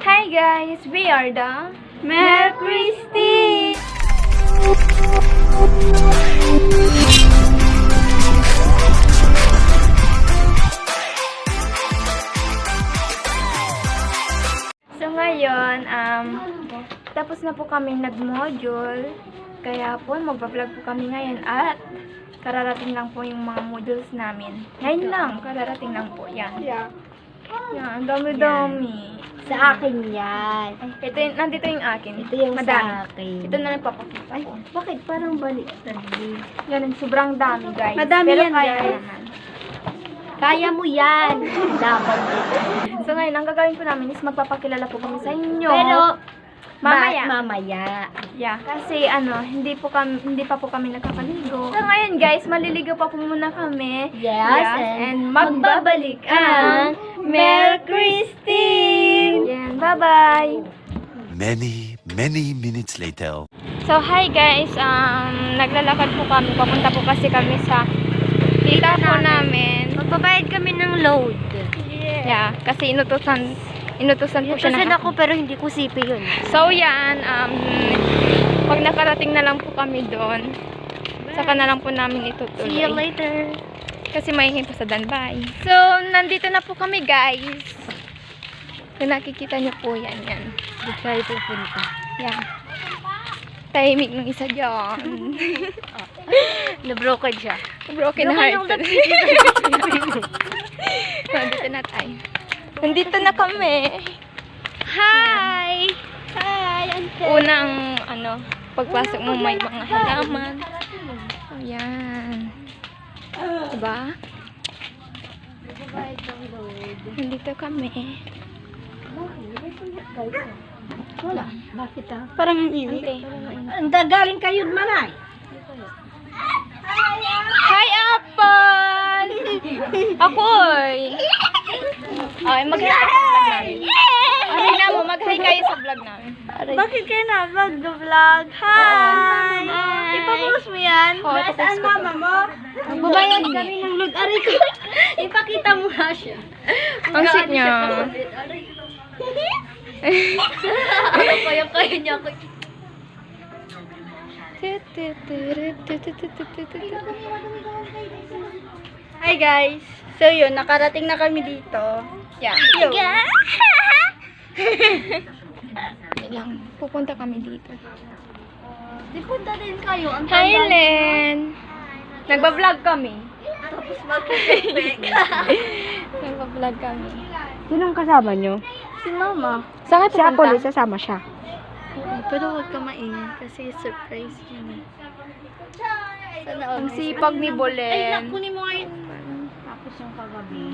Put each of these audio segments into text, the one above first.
Hi guys, we are the Mel Christie! So ngayon, tapos na po kami nag-module. Kaya po, magpa-vlog po kami ngayon at kararating lang po yung mga modules namin. Ngayon lang, kararating lang po. Yan. Yeah. Yan, ang dami-dami. Sa akin yan. Ito yung, nandito yung akin. Ito yung Madami. sa akin. Ito na lang papakita Ay, ko. bakit parang baliktad din? Yan, sobrang dami guys. Madami Pero yan, kaya guys. naman. Kaya mo yan. Dapat. So ngayon, ang gagawin po namin is magpapakilala po kami sa inyo. Pero, mamaya. mamaya. Yeah, kasi hindi pa po kami nakakaligo. So ngayon guys, maliligo pa po muna kami. Yes, and magbabalik ang Mel Christie! Yan, bye-bye! Many minutes later. So hi guys, naglalakad po kami. Papunta po kasi kami sa tita po namin. Magbabayad kami ng load. Yeah, kasi inutusan po siya Inutusan na ako pero hindi ko sipi yun. So yan, pag nakarating na lang po kami doon, saka na lang po namin itutuloy. See you later. Kasi maingay po sa Danbay. So, nandito na po kami guys. Kung nakikita niyo po yan. Di tayo pupunta. Yan. Tahimik ng isa dyan. Na-broken siya. Broken hearted. Nandito na tayo. Nandito na kami. Hi! Hi, Uncle. Unang, pagpasok mo may mga halaman. Ayan. Diba? Nandito kami. Wala. Bakit Parang ang init. Galing kayo manay. Hi, Apple! Apoy! Ay, mag-hi kayo sa vlog namin. Aray na mo, mag-hi kayo sa vlog namin. Bakit kayo na mag-vlog? Hi! Hi! Ipapost mo yan? Oo, ipapost ko mama mo? Magbabayad kami ng load. Aray ko. Ipakita mo nga siya. Ang sweet niya. Kaya niya ako. Hi guys! So yun, nakarating na kami dito. Yeah. Yo. Lang, pupunta kami dito. Di punta din kayo. Ang Hi, Len! Nagba-vlog kami. Tapos mag-pek. Nagba-vlog kami. Sinong kasama nyo? Si mama. Saan kayo Si Apple, pupunta? sasama siya. Pero huwag ka maingay kasi surprise yun eh. Sana all. Ang sipag ni Ay, Bolen. nakunin mo ngayon. Tapos yung kagabi.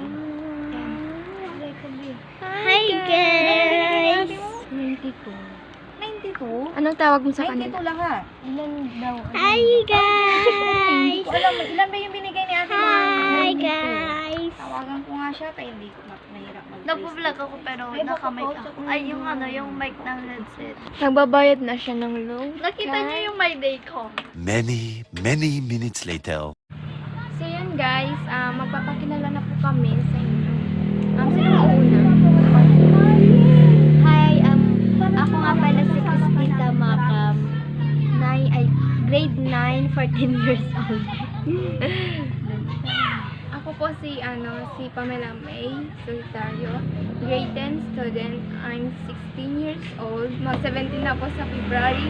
Hi, guys! 92? Anong tawag mo sa kanila? 92 lang ha. Ilan daw? Hi, guys! Alam mo, ilan ba yung binigay ni ate mo? Hi, guys! Tawagan ko nga siya, kaya hindi ko mahirap mag-face. Nagpo-vlog ako pero naka-mic ako. Ay, yung mic ng headset. Nagbabayad na siya ng loan. Nakita niyo yung my day ko. Many minutes later. So yun guys, magpapakilala na po kami sa inyo. Sino ang una? Hi, ako nga pala si Christita Macam. Grade 9, 14 years old. Ako po si Pamela May Solitario, grade 10 student. I'm 16 years old. Mag-17 na po sa February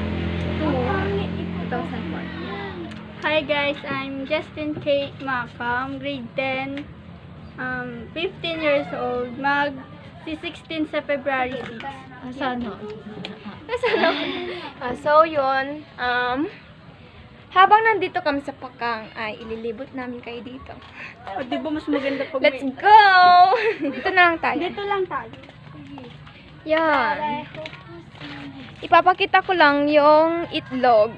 2, 2004. Hi guys, I'm Justin K. Macam, grade 10, 15 years old. Mag-16 sa February 6. Sana. So yun, habang nandito kami sa Pakang, ay ililibot namin kayo dito. Di ba mas maganda pag Let's go! Dito na lang tayo. Dito lang tayo. Yan. Ipapakita ko lang yung itlog.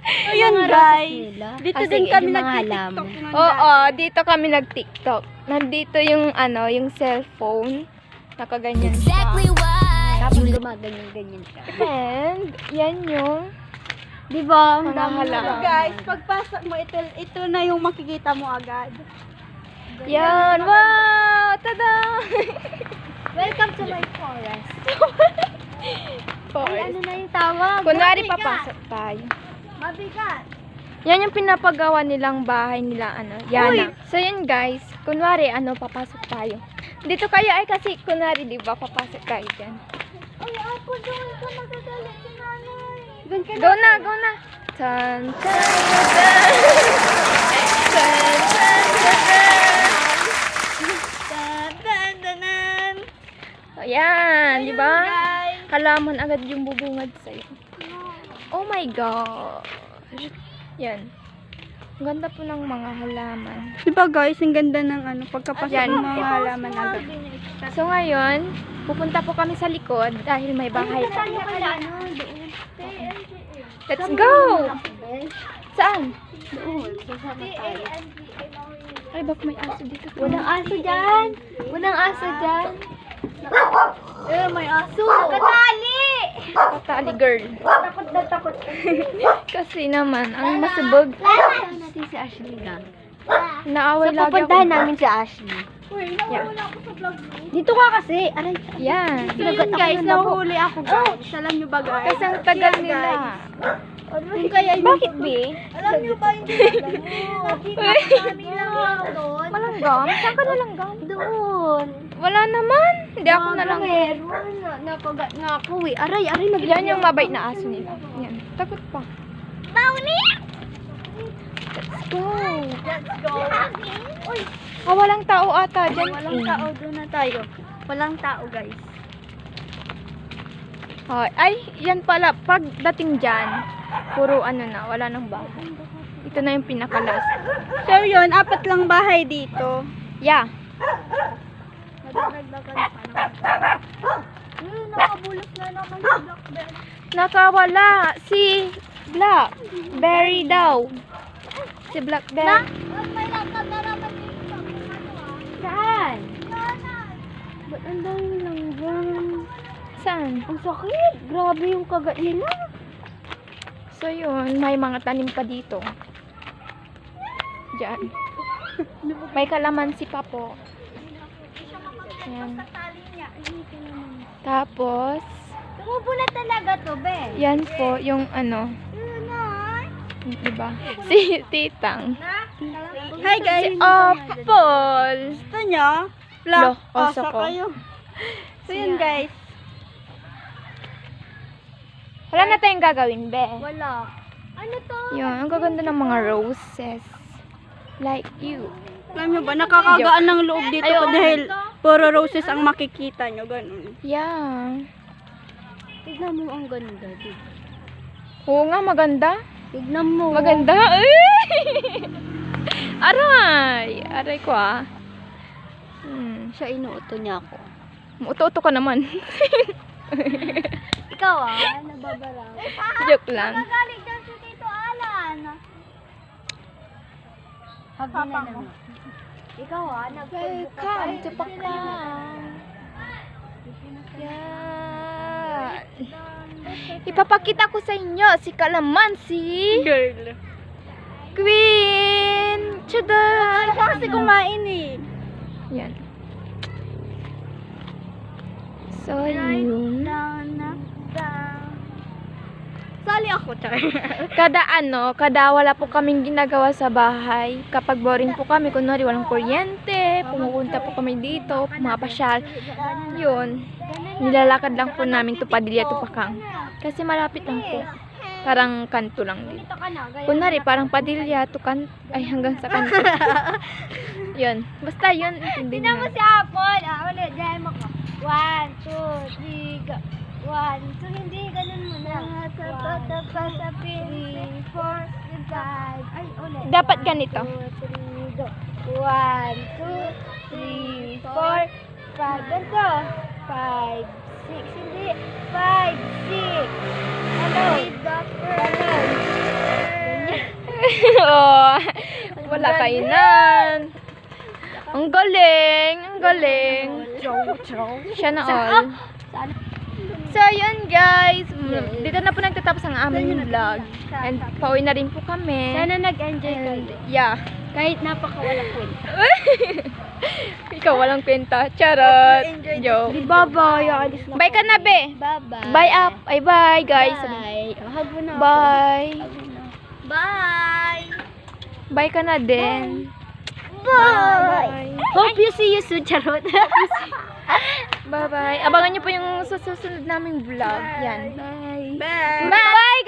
Ayun guys. Dito Ah, din sige, kami yung mga nag-tiktok. halaman. Oo, dito kami nag-TikTok. Nandito yung yung cellphone. Nakaganyan siya. Tapos gumaganyan-ganyan ka. And, yan yung Diba? Mga halaman. Guys, pagpasok mo, ito na yung makikita mo agad. Yan! Wow! Tada! Welcome ano na yung tawag? Kunwari papasok tayo. Mabigat. Yan yung pinapagawa nilang bahay nila, ano, Yana. So, yun guys, kunwari, papasok tayo. Dito kayo ay kasi, kunwari, di ba, papasok tayo dyan. Ay, ako doon ka magagalit si nanay. Doon ka Go na, go na. Tan, tan, tan. Tan, tan, tan, tan. Ayan, di ba? Halaman agad yung bubungad sa'yo. Oh my gosh. Yan. Ang ganda po ng mga halaman. Diba guys, ang ganda ng pagkapasok Yan. ng mga halaman agad. So ngayon, pupunta po kami sa likod dahil may bahay pa. tayo kala ano, doon. Let's go! Saan? Doon, sasama tayo. Ay, bak may aso dito. Walang aso dyan. Walang aso dyan. May aso. Katali! Patali girl. Takot na takot. Kasi naman, ang masubog. Saan natin si Ashley na? Naaway So, lagi pupuntahan ako. namin si Ashley. Yan. Dito ka kasi. Aray. Yan. So yun guys, nahuhuli ako guys. Alam nyo ba guys? Kasi ang tagal nila. Kung kaya Bakit, be? Alam niyo ba yung nakita namin lang doon? Malanggam? Saan ka nalanggam? Doon. Wala naman. Hindi ako nalanggam. Meron. Napagat nga ako eh. Aray, Yan yung mabait na aso nila. Yan. Takot pa. Pauni! Let's go. Let's go. Uy, Walang tao ata dyan. walang tao doon na tayo. Walang tao guys. Ay, yan pala. Pagdating dyan, puro na, wala nang bahay. Ito na yung pinakalas. So yun, 4 lang bahay dito. Yeah. Nadagdagan pa naman. Nakabulos na naman si Blackberry. Nakawala si Blackberry daw. Si Blackberry. May lakad na naman dito. Saan? Ba't ang dami langgam? Saan? Ang sakit. Grabe yung kagat nila. So yun, may mga tanim pa dito. Diyan. May kalamansi pa po. Yan. Tapos, Tumubo na talaga to, be. yan po yung diba? Si Titang. Hi guys! Si Apple. Gusto nyo? Lo, Asa oso ko. kayo. So yun guys. Wala na tayong gagawin, be. Wala. Ano to? Yun, ang gaganda ng mga roses. Like you. Alam nyo ba, nakakagaan ng loob dito dahil puro roses ang makikita nyo. Ganun. Yeah. Tignan mo ang ganda. Oo nga, maganda. Tignan mo. Maganda. Ay! Aray! Aray ko ah. Siya inuuto niya ako. Uto-uto ka naman. Ikaw nababaraw. Joke lang. Galing daw si Tito Alan. Habi na naman. Ikaw Welcome to Pakang. Yan. Ipapakita ko sa inyo si Kalamansi. Girl. Queen. Tada! Kasi kumain eh. Yan. So, yun. Sali ako, Char. Kada wala po kaming ginagawa sa bahay. Kapag boring po kami, kunwari walang kuryente, pumupunta po kami dito, pumapasyal. Yun. Nilalakad lang po namin to Padilla to Pakang. Kasi malapit lang po. Parang kanto lang dito. Kunwari, parang Padilla to ay hanggang sa kanto. Yun. Basta yun. Tignan mo si Apple. Ulit, dyan mo ko. 1, 2, 3, go. 1, 2, hindi, ganun mo na. 1, 2, 3, 4, 5. Ay, ulit. Dapat ganito. 2, 3, go. 1, 2, 3, 4, 5. Ganito. 5, 6, hindi. 5, 6. Hello. Ganun. Oh, wala kainan. Ang galing, ang galing. Siya na all. So, yun guys. Dito na po nagtatapos ang aming vlog. And pauwi na rin po kami. Sana nag-enjoy kayo. Yeah. Kahit napakawalang kwenta. Ikaw walang kwenta. Charot. Joke. Di bye-bye. Alis na Bye ka na, be. Bye-bye. Bye up. Ay, bye, guys. Bye. Hug mo na ako. Bye. Hug mo na. Bye. Bye ka na din. Bye. Hope you see you soon, charot. Bye-bye. Abangan niyo po yung susunod naming vlog. Yan. Bye. Bye,